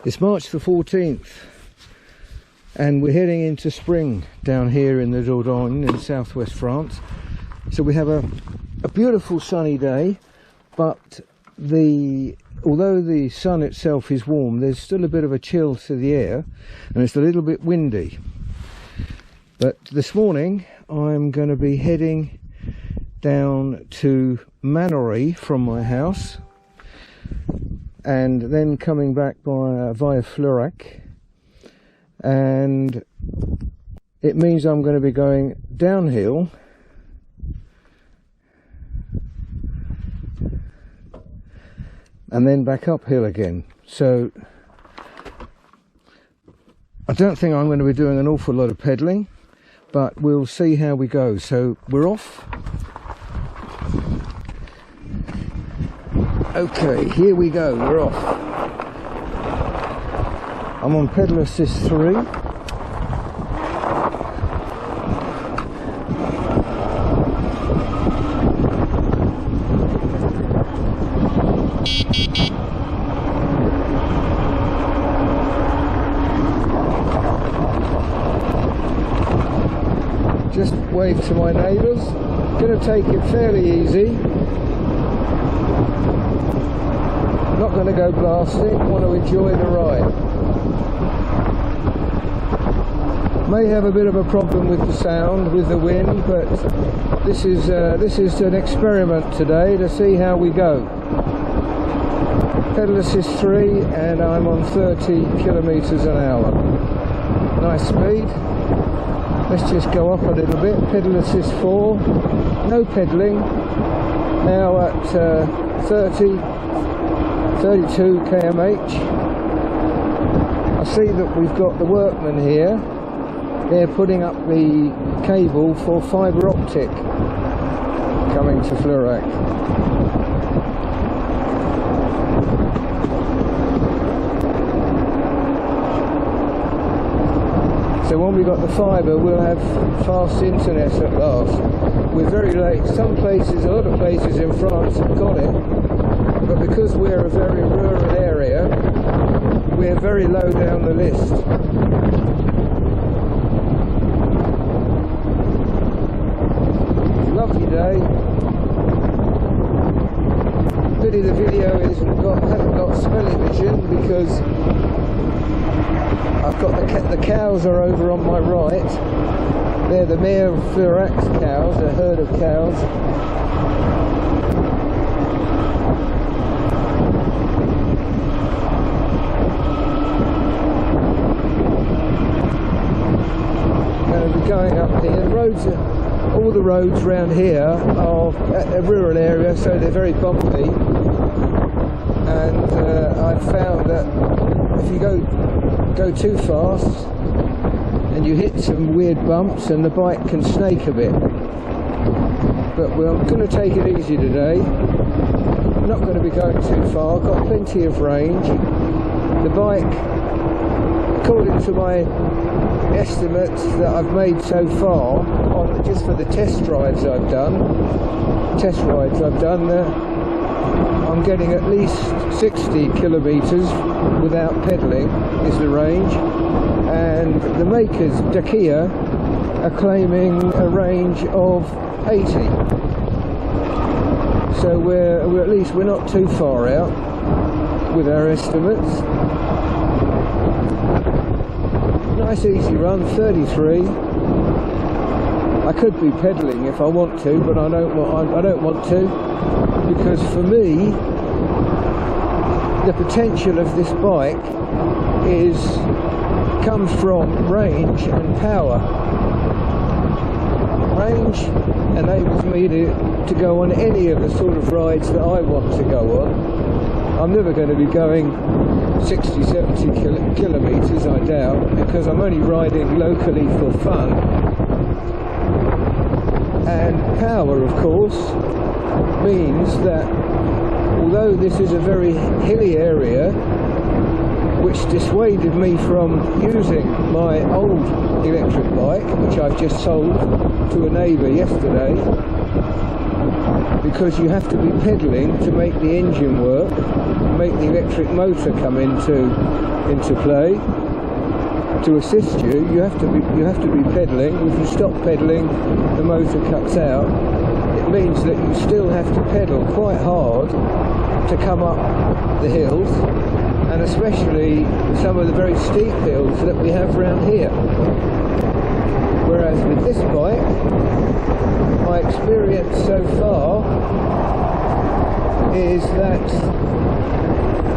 It's March the 14th and we're heading into spring down here in the Dordogne in southwest France. So we have a beautiful sunny day, but although the sun itself is warm, there's still a bit of a chill to the air and it's a little bit windy. But this morning I'm going to be heading down to Manaurie from my house, and then coming back via Fleurac, and it means I'm going to be going downhill and then back uphill again. So I don't think I'm going to be doing an awful lot of pedalling, but we'll see how we go. So we're off. Okay, here we go, we're off. I'm on pedal assist 3. Just wave to my neighbours. Going to take it fairly easy. Not going to go blasting, want to enjoy the ride. May have a bit of a problem with the sound, with the wind, but this is an experiment today to see how we go. Pedal assist 3 and I'm on 30 kilometers an hour. Nice speed. Let's just go up a little bit. Pedal assist 4, no pedaling. Now at 32 kmh. I see that we've got the workmen here. They're putting up the cable for fibre optic coming to Fleurac. So when we got the fibre, we'll have fast internet at last. We're very late. Some places, a lot of places in France have got it, but because we're a very rural area, we're very low down the list. Lovely day. Pity the video hasn't got smelly vision, because I've got the cows are over on my right. They're the Mayor of Fleurac's cows, a herd of cows. Going up here, the roads all the roads around here are a rural area, so they're very bumpy, and I've found that if you go too fast and you hit some weird bumps, and the bike can snake a bit. But we're going to take it easy today. I'm not going to be going too far, got plenty of range. The bike, according to my estimates that I've made so far, on just for the test rides I've done, I'm getting at least 60 kilometers without pedaling is the range, and the makers Dakeya are claiming a range of 80. So we're not too far out with our estimates. Nice easy run, 33. I could be pedaling if I want to, but I don't want to, because for me the potential of this bike comes from range and power. Range enables me to go on any of the sort of rides that I want to go on. I'm never going to be going 60, 70 kilometers, I doubt, because I'm only riding locally for fun. And power, of course, means that although this is a very hilly area, which dissuaded me from using my old electric bike, which I've just sold to a neighbour yesterday, because you have to be pedalling to make the engine work, make the electric motor come into play. To assist you, you have to be pedalling. If you stop pedalling, the motor cuts out. It means that you still have to pedal quite hard to come up the hills, and especially some of the very steep hills that we have around here. Whereas with this bike, my experience so far is that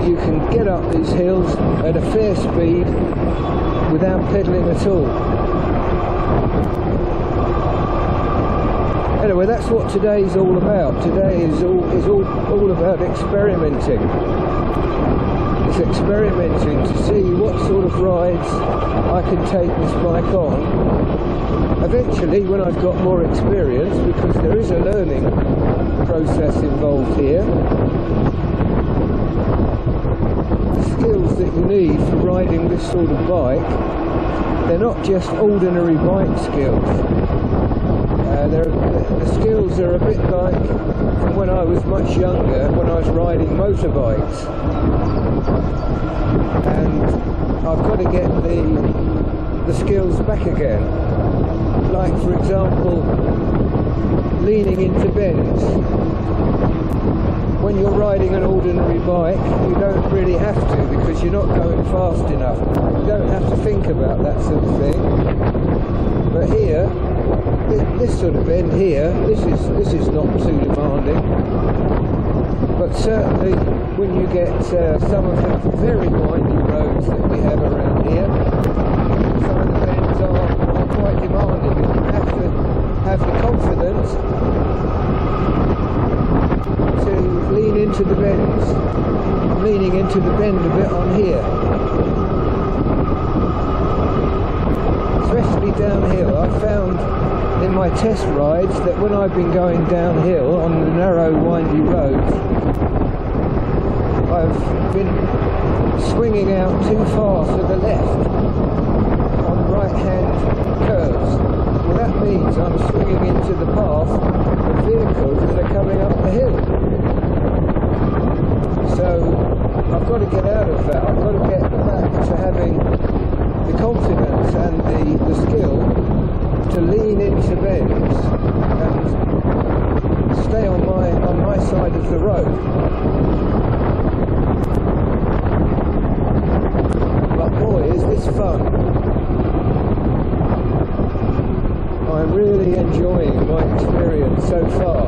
you can get up these hills at a fair speed without pedalling at all. Anyway, that's what today's all about. Today is all about experimenting. It's experimenting to see what sort of rides I can take this bike on. Eventually, when I've got more experience, because there is a learning process involved here, the skills that you need for riding this sort of bike, they're not just ordinary bike skills. The skills are a bit like from when I was much younger, when I was riding motorbikes. And I've got to get the skills back again. Like, for example, leaning into bends. When you're riding an ordinary bike, you don't really have to, because you're not going fast enough. You don't have to think about that sort of thing. But here, this sort of bend here, this is not too demanding. But certainly, when you get some of the very windy roads that we have around here, some of the bends are quite demanding, and you have to have the confidence to lean into the bends. I'm leaning into the bend a bit on here. Especially downhill. I've found in my test rides that when I've been going downhill on the narrow windy roads, I've been swinging out too far to the left on right hand curves. Well, that means I'm swinging into the path of vehicles that are coming up the hill. So I've got to get out of that. I've got to get back to having the confidence and the skill to lean into bends and stay on my side of the road. But boy, is this fun. I'm really enjoying my experience so far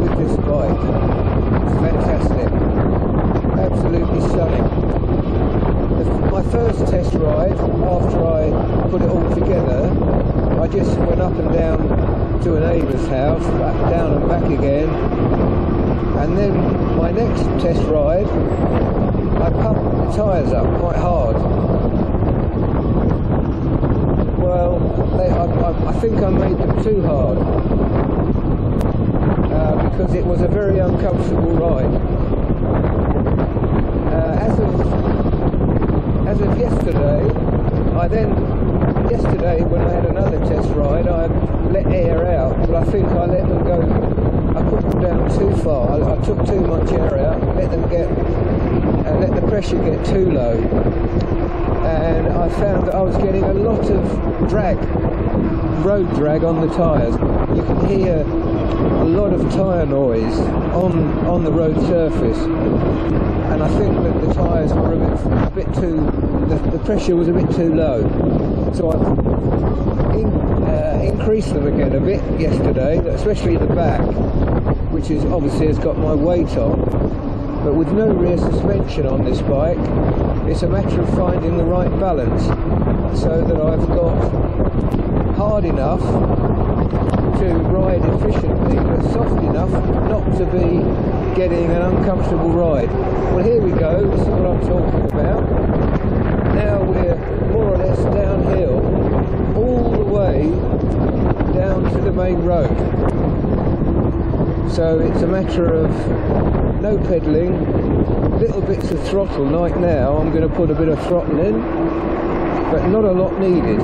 with this bike. It's fantastic. Absolutely stunning. My first test ride, after I put it all together, I just went up and down to a neighbour's house, back down and back again, and then my next test ride, I pumped the tyres up quite hard. Well, I think I made them too hard, because it was a very uncomfortable ride. As of yesterday, yesterday when I had another test ride, I let air out, but I think I let them go, I put them down too far. I took too much air out, let the pressure get too low, and I found that I was getting a lot of road drag on the tyres. You can hear a lot of tyre noise on the road surface, and I think that the tyres were a bit too, the pressure was a bit too low. So I increased them again a bit yesterday, especially the back, which is obviously has got my weight on. But with no rear suspension on this bike, it's a matter of finding the right balance so that I've got hard enough to ride efficiently, but soft enough not to be getting an uncomfortable ride. Well, here we go, this is what I'm talking about. Now we're more or less downhill, all the way down to the main road. So it's a matter of no pedalling, little bits of throttle. Like now, I'm going to put a bit of throttle in, but not a lot needed.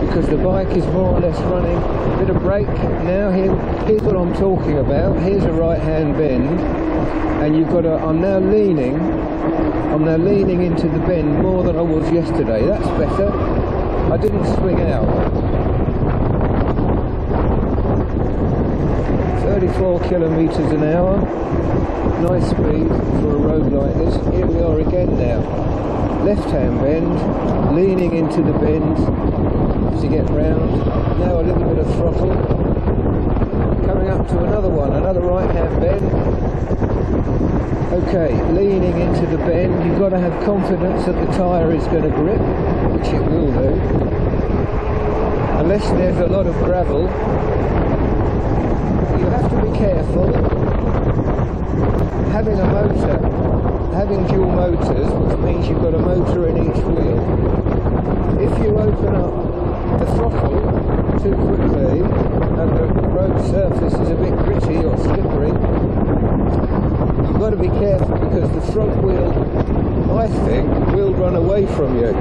because the bike is more or less running. Bit of brake now. Here's what I'm talking about. Here's a right hand bend, and you've got a, I'm now leaning into the bend more than I was yesterday. That's better. I didn't swing out. 34 kilometers an hour. Nice speed for a road like this. Here we are again now. Left hand bend, leaning into the bend to get round. Now a little bit of throttle. Coming up to another one, another right hand bend. Okay, leaning into the bend. You've got to have confidence that the tyre is going to grip, which it will do. Unless there's a lot of gravel, you have to be careful. Having a motor, having dual motors, which means you've got a motor in each wheel, if you open up the throttle too quickly and the road surface is a bit gritty or slippery, you've got to be careful, because the front wheel, I think, will run away from you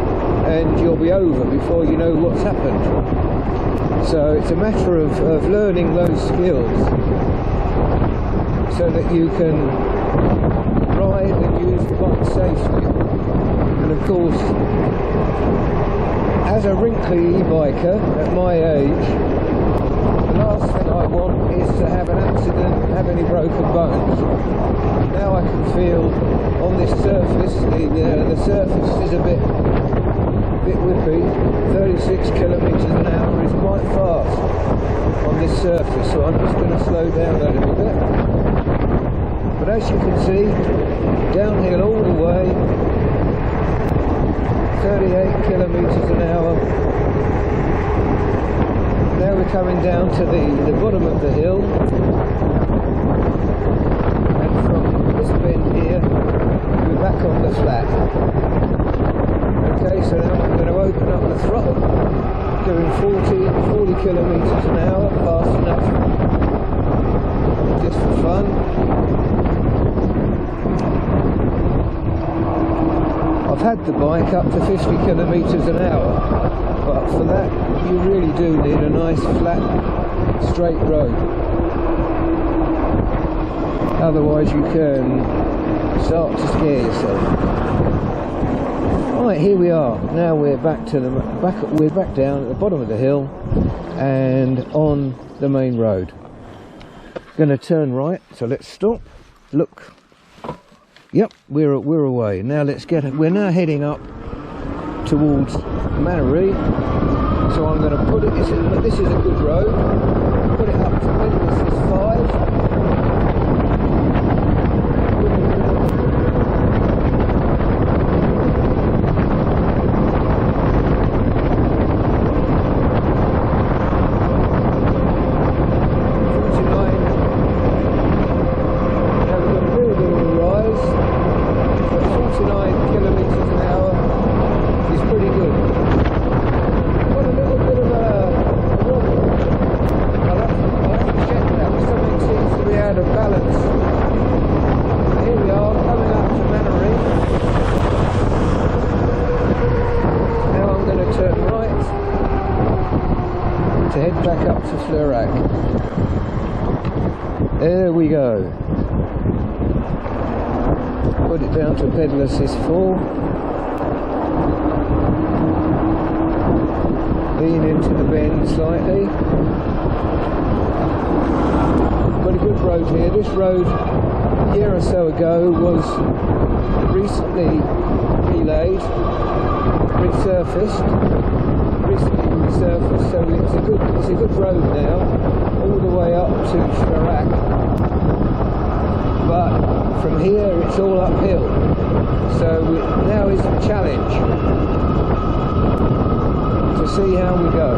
and you'll be over before you know what's happened. So it's a matter of learning those skills so that you can ride and use the bike safely. And of course, as a wrinkly e-biker at my age, the last thing I want is to have an accident, have any broken bones. Now I can feel on this surface, the surface is a bit whippy. 36 kilometers an hour is quite fast on this surface, so I'm just going to slow down a little bit. But as you can see, downhill all the way, 38 kilometers an hour. Now we're coming down to the bottom of the hill, and from this bend here, we're back on the flat. Okay, so now I'm going to open up the throttle, doing 40 kilometers an hour, fast enough, just for fun. I've had the bike up to 50 kilometers an hour, but for that you really do need a nice flat, straight road. Otherwise you can start to scare yourself. Right, here we are. Now we're back to we're back down at the bottom of the hill and on the main road. Going to turn right, so let's stop. Look. Yep, we're away. Now we're now heading up towards Manaurie. So I'm going to put it, this is a good road. Put it up to Wrinkly 5. There we go. Put it down to pedal assist 4. Lean into the bend slightly. Got a good road here. This road a year or so ago was recently relayed, resurfaced, so it's a good road now, all the way up to Dordogne. But from here it's all uphill, so now is the challenge to see how we go.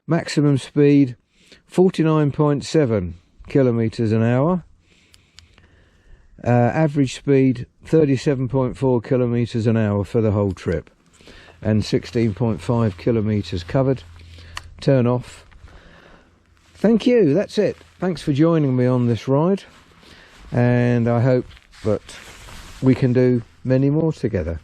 maximum speed 49.7 kilometers an hour, average speed 37.4 kilometers an hour for the whole trip, and 16.5 kilometers covered. Turn off. Thank you, that's it. Thanks for joining me on this ride, and I hope that we can do many more together.